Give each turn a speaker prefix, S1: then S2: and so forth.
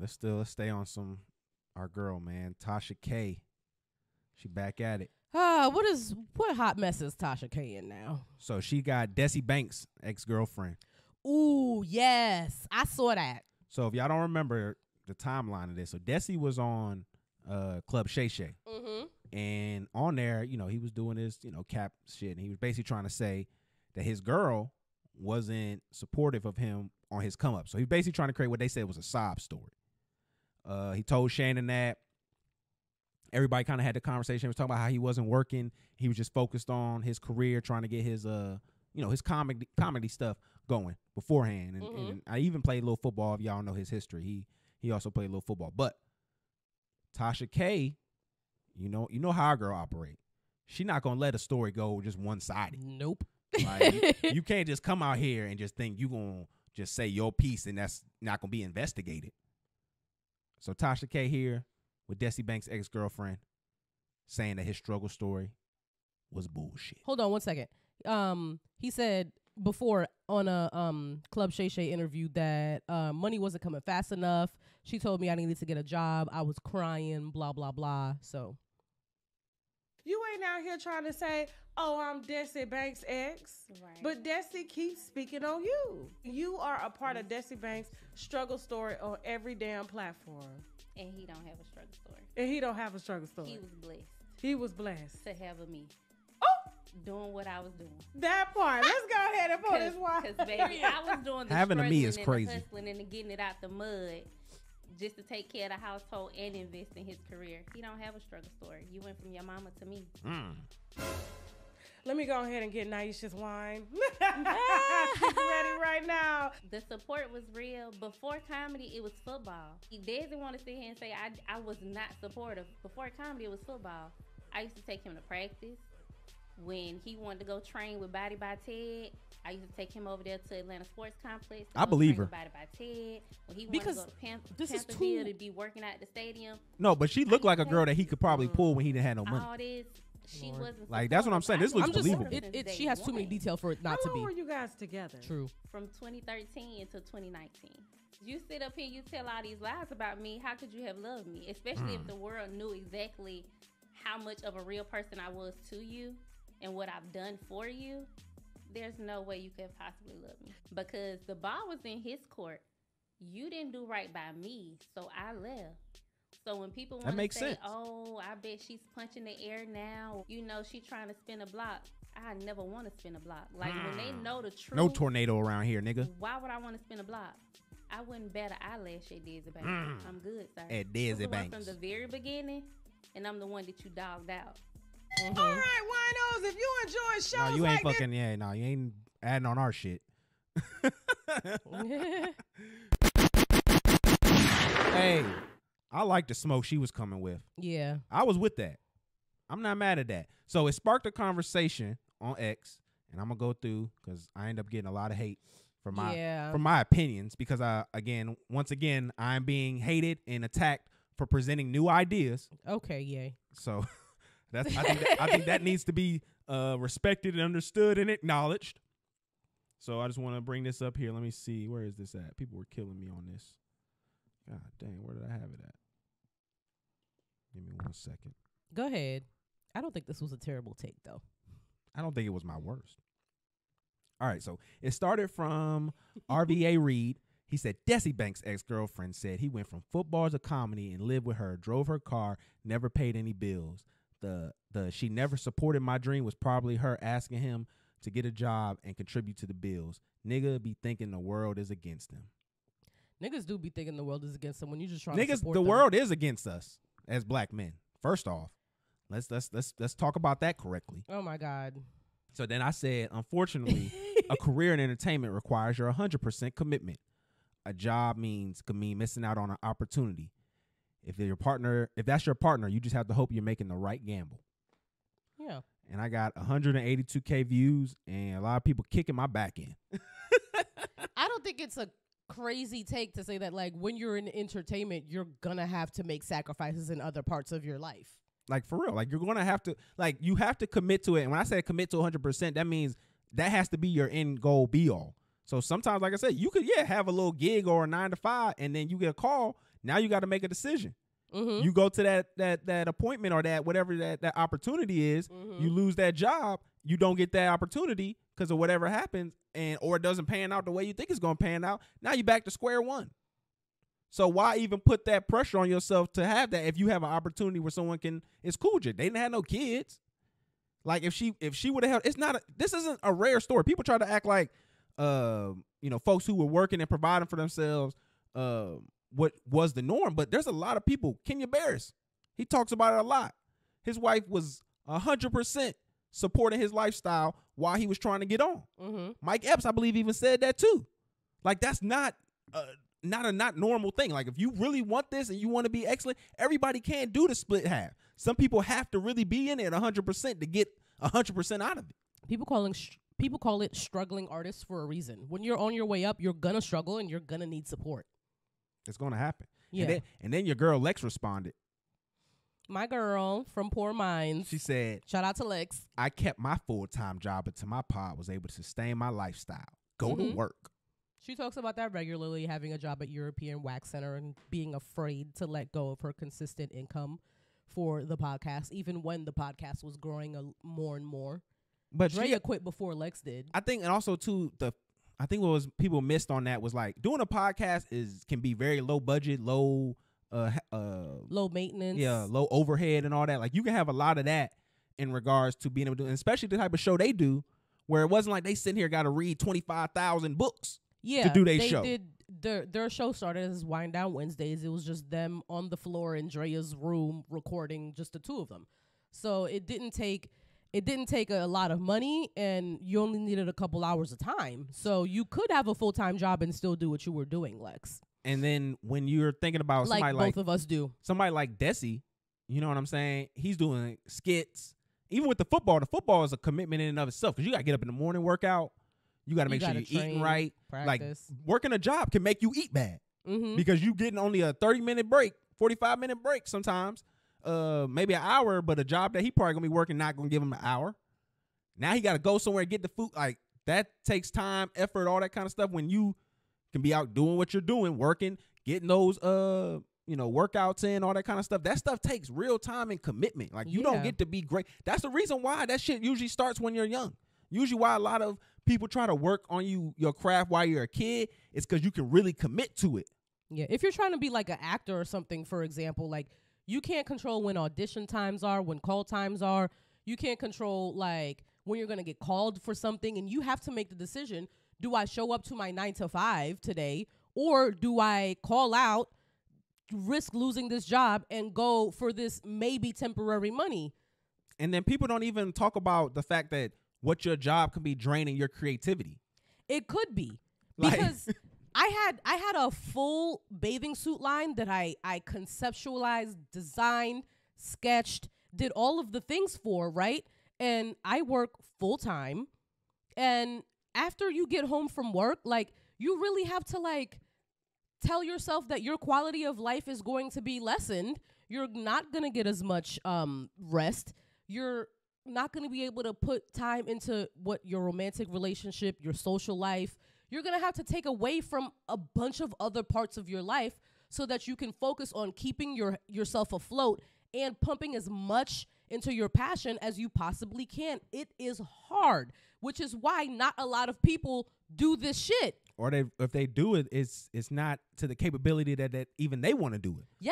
S1: let's stay on our girl, man, Tasha K. She back at it.
S2: What hot mess is Tasha K in now?
S1: So she got Desi Banks' ex-girlfriend.
S2: Ooh, yes, I saw that.
S1: So if y'all don't remember the timeline of this, so Desi was on Club Shay Shay.
S2: Mm-hmm.
S1: And on there, he was doing this, cap shit. And he was basically trying to say that his girl wasn't supportive of him on his come up. So he was basically trying to create what they said was a sob story. He told Shannon that. Everybody kind of had the conversation. He was talking about how he wasn't working. He was just focused on his career, trying to get his his comedy stuff going beforehand. And I even played a little football. If y'all know his history, he also played a little football. But Tasha K, you know how our girl operate. She not gonna let a story go just one sided.
S2: Nope.
S1: Like, you can't just come out here and just think you gonna just say your piece and that's not gonna be investigated. So Tasha K here with Desi Banks' ex-girlfriend saying that his struggle story was bullshit.
S2: Hold on 1 second. He said before on a Club Shay Shay interview that money wasn't coming fast enough. She told me I needed to get a job. I was crying, blah, blah, blah. So
S3: you ain't out here trying to say, oh, I'm Desi Banks' ex. Right. But Desi keeps speaking on you. You are a part of Desi Banks' struggle story on every damn platform.
S4: And he don't have a struggle story.
S3: He
S4: was blessed.
S3: He was blessed.
S4: To have me.
S3: Oh!
S4: Doing what I was doing.
S3: That part. Let's go ahead and pull this one.
S4: Because, baby, I was doing the
S1: having a me is
S4: and
S1: crazy.
S4: The hustling and the getting it out the mud just to take care of the household and invest in his career. He don't have a struggle story. You went from your mama to me.
S3: Let me go ahead and get Naisha's wine. She's ready right now.
S4: The support was real. Before comedy, it was football. Desi want to sit here and say I was not supportive. Before comedy, it was football. I used to take him to practice. When he wanted to go train with Body by Ted, I used to take him over there to Atlanta Sports Complex.
S1: I believe her.
S4: Body by Ted. When he
S2: because
S4: wanted to go to
S2: this is
S4: Pantherville to be working at the stadium.
S1: No, but she looked like a girl that he could probably pull when he didn't have no money.
S4: All this. She wasn't
S1: like, that's what I'm saying. This looks believable.
S2: She has too many details for it not to be.
S3: How long were you guys together?
S2: True.
S4: From 2013 until 2019. You sit up here, you tell all these lies about me. How could you have loved me? Especially if the world knew exactly how much of a real person I was to you and what I've done for you. There's no way you could possibly love me. Because the ball was in his court. You didn't do right by me, so I left. So when people want to say,
S1: sense.
S4: oh, I bet she's punching the air now, she trying to spin a block. I never want to spin a block. Like, when they know the truth.
S1: No tornado around here, nigga.
S4: Why would I want to spin a block? I wouldn't bat an eyelash at Desi Banks. I'm good, sir.
S1: At Desi Banks.
S4: From the very beginning, and I'm the one that you dogged out.
S3: All right, winos, if you enjoy shows
S1: no, you ain't
S3: like
S1: fucking, you ain't adding on our shit. Hey, I like the smoke she was coming with.
S2: Yeah.
S1: I was with that. I'm not mad at that. So it sparked a conversation on X, and I'm going to go through because I end up getting a lot of hate for my opinions because, once again, I'm being hated and attacked for presenting new ideas.
S2: Okay, yay.
S1: So I think that needs to be respected and understood and acknowledged. So I just want to bring this up here. Let me see. Where is this at? People were killing me on this. God dang, where did I have it at? Give me 1 second.
S2: Go ahead. I don't think this was a terrible take, though.
S1: I don't think it was my worst. All right, so it started from RVA Reed. He said, Desi Banks' ex-girlfriend said he went from football to comedy and lived with her, drove her car, never paid any bills. The she never supported my dream was probably her asking him to get a job and contribute to the bills. Nigga be thinking the world is against him.
S2: Niggas do be thinking the world is against them when you just trying
S1: to
S2: support
S1: the
S2: them.
S1: world is against us as black men. First off, let's talk about that correctly.
S2: Oh my God.
S1: So then I said, unfortunately, a career in entertainment requires your 100% commitment. A job could mean missing out on an opportunity. If that's your partner, you just have to hope you're making the right gamble.
S2: Yeah.
S1: And I got 182K views and a lot of people kicking my back in.
S2: I don't think it's a crazy take to say that, like, when you're in entertainment, you're gonna have to make sacrifices in other parts of your life.
S1: Like, for real. Like, you're gonna have to, like, you have to commit to it. And when I say commit to 100%, that means that has to be your end goal be all. So sometimes, like I said, you could have a little gig or a 9 to 5, and then you get a call. Now you got to make a decision.
S2: Mm-hmm.
S1: You go to that appointment or that whatever that opportunity is.
S2: Mm-hmm.
S1: You lose that job. You don't get that opportunity because of whatever happens, or it doesn't pan out the way you think it's going to pan out. Now you're back to square one. So why even put that pressure on yourself to have that if you have an opportunity where someone can? It's cool. They didn't have no kids. Like if she would have, this isn't a rare story. People try to act like, folks who were working and providing for themselves, what was the norm. But there's a lot of people. Kenya Barris, he talks about it a lot. His wife was 100% supporting his lifestyle while he was trying to get on.
S2: Mm-hmm.
S1: Mike Epps, I believe, even said that too. Like that's not not normal thing. Like if you really want this and you want to be excellent, everybody can't do the split half. Some people have to really be in it 100% to get 100% out of it.
S2: People call it struggling artists for a reason. When you're on your way up, you're gonna struggle and you're gonna need support.
S1: It's gonna happen.
S2: Yeah.
S1: And then your girl Lex responded.
S2: My girl from Poor Minds.
S1: She said,
S2: shout out to Lex.
S1: I kept my full-time job until my pod was able to sustain my lifestyle. Go to work.
S2: She talks about that regularly, having a job at European Wax Center and being afraid to let go of her consistent income for the podcast, even when the podcast was growing more and more. But Drea quit before Lex did.
S1: I think, and also too, I think what was people missed on that was like doing a podcast can be very low budget, low
S2: maintenance,
S1: low overhead and all that. Like you can have a lot of that in regards to being able to do, and especially the type of show they do, where it wasn't like they sitting here got to read 25,000 books to do their show.
S2: Their show started as Wind Down Wednesdays. It was just them on the floor in Drea's room recording, just the two of them. So it didn't take a lot of money, and you only needed a couple hours of time. So you could have a full-time job and still do what you were doing, Lex.
S1: And then when you're thinking about somebody
S2: both of us do,
S1: somebody like Desi, you know what I'm saying? He's doing skits. Even with the football is a commitment in and of itself because you got to get up in the morning, workout. You got to make sure you're eating right.
S2: Practice.
S1: Like working a job can make you eat bad because you getting only a 30-minute break, 45-minute break sometimes, maybe an hour, but a job that he probably going to be working not going to give him an hour. Now he got to go somewhere and get the food. Like that takes time, effort, all that kind of stuff when you can be out doing what you're doing, working, getting those workouts in, all that kind of stuff. That stuff takes real time and commitment. Like you don't get to be great. That's the reason why that shit usually starts when you're young. Usually why a lot of people try to work on your craft while you're a kid is because you can really commit to it.
S2: Yeah, if you're trying to be like an actor or something, for example, like you can't control when audition times are, when call times are. You can't control like when you're going to get called for something, and you have to make the decision. Do I show up to my 9 to 5 today, or do I call out, risk losing this job, and go for this maybe temporary money?
S1: And then people don't even talk about the fact that what your job can be draining your creativity.
S2: It could be. Because I had a full bathing suit line that I conceptualized, designed, sketched, did all of the things for, right? And I work full time. And after you get home from work, like you really have to like tell yourself that your quality of life is going to be lessened. You're not going to get as much rest. You're not going to be able to put time into what your romantic relationship, your social life. You're going to have to take away from a bunch of other parts of your life so that you can focus on keeping yourself afloat and pumping as much into your passion as you possibly can. It is hard, which is why not a lot of people do this shit.
S1: Or if they do it, it's not to the capability that even they want to do it.
S2: Yeah.